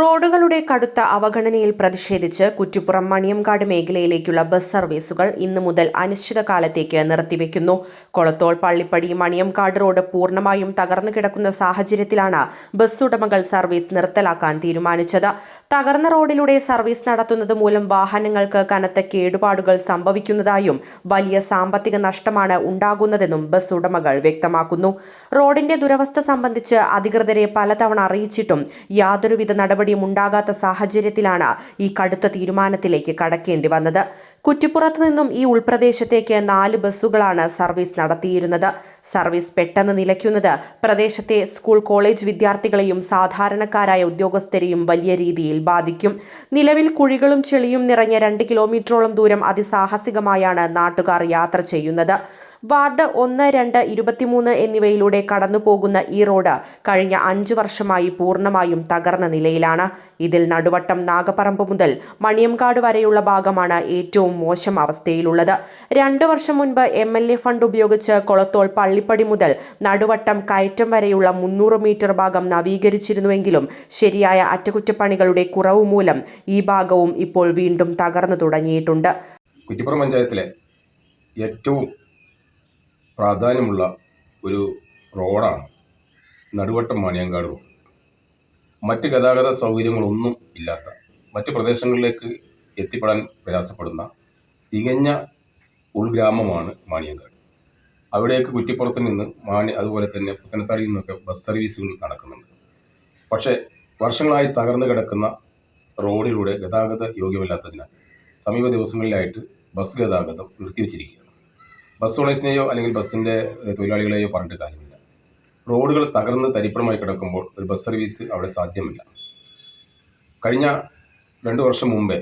റോഡുകളുടെ കടുത്ത അവഗണനയിൽ പ്രതിഷേധിച്ച് കുറ്റിപ്പുറം മണിയംകാട് മേഖലയിലേക്കുള്ള ബസ് സർവീസുകൾ ഇന്നു മുതൽ അനിശ്ചിതകാലത്തേക്ക് നിർത്തിവെക്കുന്നു. കൊളത്തോൾ പള്ളിപ്പടി മണിയംകാട് റോഡ് പൂർണ്ണമായും തകർന്നു കിടക്കുന്ന സാഹചര്യത്തിലാണ് ബസ് ഉടമകൾ സർവീസ് നിർത്തലാക്കാൻ തീരുമാനിച്ചത്. തകർന്ന റോഡിലൂടെ സർവീസ് നടത്തുന്നത് മൂലം വാഹനങ്ങൾക്ക് കനത്ത കേടുപാടുകൾ സംഭവിക്കുന്നതായും വലിയ സാമ്പത്തിക നഷ്ടമാണ് ഉണ്ടാകുന്നതെന്നും ബസ് ഉടമകൾ വ്യക്തമാക്കുന്നു. റോഡിന്റെ ദുരവസ്ഥ സംബന്ധിച്ച് അധികൃതരെ പലതവണ അറിയിച്ചിട്ടും യാതൊരുവിധ നടപടിയും ഉണ്ടാകാത്ത സാഹചര്യത്തിലാണ് ഈ കടുത്ത തീരുമാനത്തിലേക്ക് കടക്കേണ്ടി വന്നത്. കുറ്റിപ്പുറത്ത് നിന്നും ഈ ഉൾപ്രദേശത്തേക്ക് 4 ബസ്സുകളാണ് സർവീസ് നടത്തിയിരുന്നത്. സർവീസ് പെട്ടെന്ന് നിലയ്ക്കുന്നത് പ്രദേശത്തെ സ്കൂൾ കോളേജ് വിദ്യാർത്ഥികളെയും സാധാരണക്കാരായ ഉദ്യോഗസ്ഥരെയും വലിയ രീതിയിൽ ബാധിക്കും. നിലവിൽ കുഴികളും ചെളിയും നിറഞ്ഞ 2 കിലോമീറ്ററോളം ദൂരം അതിസാഹസികമായാണ് നാട്ടുകാർ യാത്ര ചെയ്യുന്നത്. വാർഡ് 1, 2, 23 എന്നിവയിലൂടെ കടന്നുപോകുന്ന ഈ റോഡ് കഴിഞ്ഞ 5 വർഷമായി പൂർണ്ണമായും തകർന്ന നിലയിലാണ്. ഇതിൽ നടുവട്ടം നാഗപ്പറമ്പ് മുതൽ മണിയംകാട് വരെയുള്ള ഭാഗമാണ് ഏറ്റവും മോശം അവസ്ഥയിലുള്ളത്. 2 വർഷം മുൻപ് MLA ഫണ്ട് ഉപയോഗിച്ച് കൊളത്തോൾ പള്ളിപ്പടി മുതൽ നടുവട്ടം കയറ്റം വരെയുള്ള 300 മീറ്റർ ഭാഗം നവീകരിച്ചിരുന്നുവെങ്കിലും ശരിയായ അറ്റകുറ്റപ്പണികളുടെ കുറവ് മൂലം ഈ ഭാഗവും ഇപ്പോൾ വീണ്ടും തകർന്നു തുടങ്ങിയിട്ടുണ്ട്. കുറ്റിപ്പുറം പഞ്ചായത്തിലെ ഏറ്റവും പ്രാധാന്യമുള്ള ഒരു റോഡാണ് നടുവട്ടം മണിയംകാട് റോഡ്. മറ്റ് ഗതാഗത സൗകര്യങ്ങളൊന്നും ഇല്ലാത്ത, മറ്റ് പ്രദേശങ്ങളിലേക്ക് എത്തിപ്പെടാൻ പ്രയാസപ്പെടുന്ന തികഞ്ഞ ഉൾഗ്രാമമാണ് മണിയംകാട്. അവിടേക്ക് കുറ്റിപ്പുറത്ത് നിന്ന് അതുപോലെ തന്നെ പുത്തനത്താടിയിൽ നിന്നൊക്കെ ബസ് സർവീസുകൾ നടക്കുന്നുണ്ട്. പക്ഷേ വർഷങ്ങളായി തകർന്നു കിടക്കുന്ന റോഡിലൂടെ ഗതാഗത യോഗ്യമല്ലാത്തതിനാൽ സമീപ ദിവസങ്ങളിലായിട്ട് ബസ് ഗതാഗതം നിർത്തിവെച്ചിരിക്കുകയാണ്. ബസ് ഓണേഴ്സിനെയോ അല്ലെങ്കിൽ ബസ്സിൻ്റെ തൊഴിലാളികളെയോ പറഞ്ഞിട്ട് കാര്യമില്ല. റോഡുകൾ തകർന്ന് തരിപ്പണമായി കിടക്കുമ്പോൾ ഒരു ബസ് സർവീസ് അവിടെ സാധ്യമല്ല. കഴിഞ്ഞ 2 വർഷം മുമ്പേ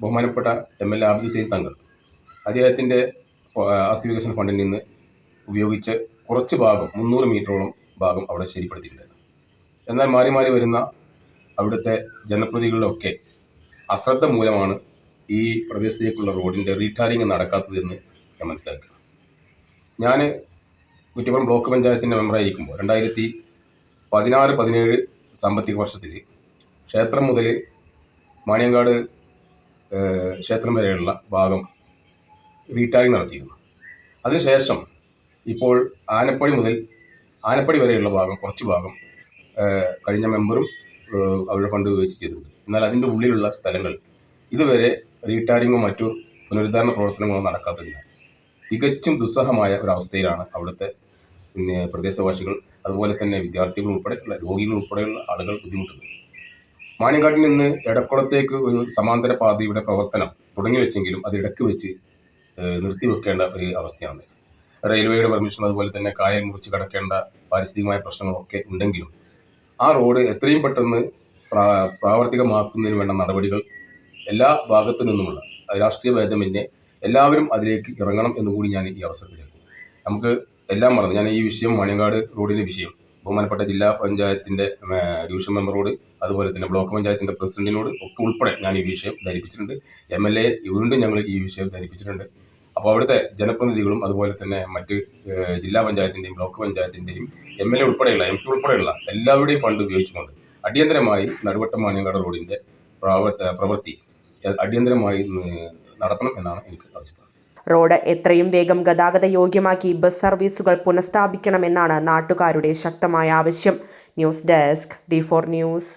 ബഹുമാനപ്പെട്ട MLA ആബിദ് ഹുസൈൻ തങ്ങൾ അദ്ദേഹത്തിൻ്റെ ആസ്തി വികസന ഫണ്ടിൽ നിന്ന് ഉപയോഗിച്ച് കുറച്ച് ഭാഗം 300 മീറ്ററോളം ഭാഗം അവിടെ ശരിപ്പെടുത്തിയിട്ടുണ്ടായിരുന്നു. എന്നാൽ മാറി മാറി വരുന്ന അവിടുത്തെ ജനപ്രതിനിധികളിലൊക്കെ അശ്രദ്ധ മൂലമാണ് ഈ പ്രദേശത്തേക്കുള്ള റോഡിൻ്റെ റീടാറിങ് നടക്കാത്തതെന്ന് ഞാൻ മനസ്സിലാക്കുക. ഞാൻ കുറ്റിപ്പുറം ബ്ലോക്ക് പഞ്ചായത്തിൻ്റെ മെമ്പറായിരിക്കുമ്പോൾ 2016-17 സാമ്പത്തിക വർഷത്തിൽ ക്ഷേത്രം മുതൽ മണിയംകാട് ക്ഷേത്രം വരെയുള്ള ഭാഗം റീടാറിങ് നടത്തിയിരുന്നു. അതിനുശേഷം ഇപ്പോൾ ആനപ്പടി വരെയുള്ള ഭാഗം കുറച്ച് ഭാഗം കഴിഞ്ഞ മെമ്പറും അവരുടെ ഫണ്ട് ഉപയോഗിച്ച് ചെയ്തിട്ടുണ്ട്. എന്നാൽ അതിൻ്റെ ഉള്ളിലുള്ള സ്ഥലങ്ങൾ ഇതുവരെ റീടാറിങ്ങോ മറ്റു പുനരുദ്ധാരണ പ്രവർത്തനങ്ങളോ നടക്കാത്തതിനാൽ തികച്ചും ദുസ്സഹമായ ഒരവസ്ഥയിലാണ് അവിടുത്തെ പ്രദേശവാസികൾ, അതുപോലെ തന്നെ വിദ്യാർത്ഥികൾ ഉൾപ്പെടെയുള്ള രോഗികൾ ഉൾപ്പെടെയുള്ള ആളുകൾ ബുദ്ധിമുട്ടുന്നത്. മണിയംകാട്ടിൽ നിന്ന് എടക്കുളത്തേക്ക് ഒരു സമാന്തര പാതയുടെ പ്രവർത്തനം തുടങ്ങി വെച്ചെങ്കിലും അത് ഇടയ്ക്ക് വെച്ച് നിർത്തിവെക്കേണ്ട ഒരു അവസ്ഥയാണ്. റെയിൽവേയുടെ പെർമിഷൻ, അതുപോലെ തന്നെ കായൽ മുറിച്ച് കടക്കേണ്ട പാരിസ്ഥിതികമായ പ്രശ്നങ്ങളൊക്കെ ഉണ്ടെങ്കിലും ആ റോഡ് എത്രയും പെട്ടെന്ന് പ്രാവർത്തികമാക്കുന്നതിന് വേണ്ട നടപടികൾ എല്ലാ ഭാഗത്തു നിന്നുമുള്ള രാഷ്ട്രീയ ഭേദമന്യേ എല്ലാവരും അതിലേക്ക് ഇറങ്ങണം എന്നുകൂടി ഞാൻ ഈ അവസരത്തിൽ നമുക്ക് എല്ലാം മറന്നു. ഞാൻ ഈ വിഷയം മണിയംകാട് റോഡിൻ്റെ വിഷയം ബഹുമാനപ്പെട്ട ജില്ലാ പഞ്ചായത്തിൻ്റെ ഡിവിഷൻ മെമ്പറോട്, അതുപോലെ തന്നെ ബ്ലോക്ക് പഞ്ചായത്തിൻ്റെ പ്രസിഡന്റിനോട് ഒക്കെ ഉൾപ്പെടെ ഞാൻ ഈ വിഷയം ധരിപ്പിച്ചിട്ടുണ്ട്. MLA വീണ്ടും ഞങ്ങൾ ഈ വിഷയം ധരിപ്പിച്ചിട്ടുണ്ട്. അപ്പോൾ അവിടുത്തെ ജനപ്രതിനിധികളും അതുപോലെ തന്നെ മറ്റ് ജില്ലാ പഞ്ചായത്തിൻ്റെയും ബ്ലോക്ക് പഞ്ചായത്തിൻ്റെയും MLA ഉൾപ്പെടെയുള്ള MP ഉൾപ്പെടെയുള്ള എല്ലാവരുടെയും ഫണ്ട് ഉപയോഗിച്ചുകൊണ്ട് അടിയന്തരമായി നടുവട്ടം മണിയംകാട് റോഡിൻ്റെ പ്രവൃത്തി അടിയന്തരമായി നടത്തണം എന്നാണ് എനിക്ക് ആവശ്യപ്പെടുന്നത്. റോഡ് എത്രയും വേഗം ഗതാഗത യോഗ്യമാക്കി ബസ് സർവീസുകൾ പുനഃസ്ഥാപിക്കണമെന്നാണ് നാട്ടുകാരുടെ ശക്തമായ ആവശ്യം. News desk D4 news.